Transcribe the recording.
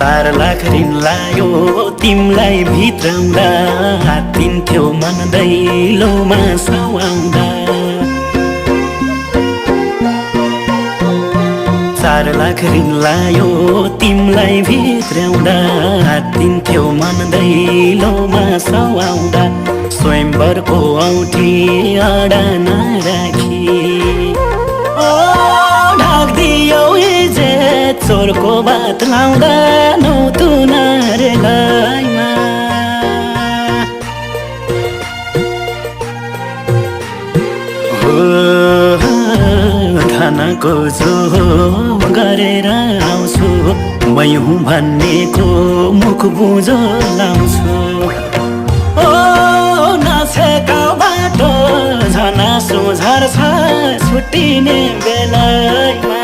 4 लाख ऋण लायो तिमलाई भित्राउँदा हात्तिन्थ्यो मन दैलोमा सवाउँदा 4 लाख ऋण लायो तिमलाई भित्राउँदा हात्तिन्थ्यो मन दैलोमा सवाउँदा स्वयंवरको औँठी अडान राखी ढाक्दियौ इज्जत चोरको बात लाउँदा नौतुन रे लैमा धनको जो गरेर आउँछु मै हुँ भन्नेको मुख बुझो लाउँछु नछेका बाटो झनासो झर्छ छुट्टिने बेलामा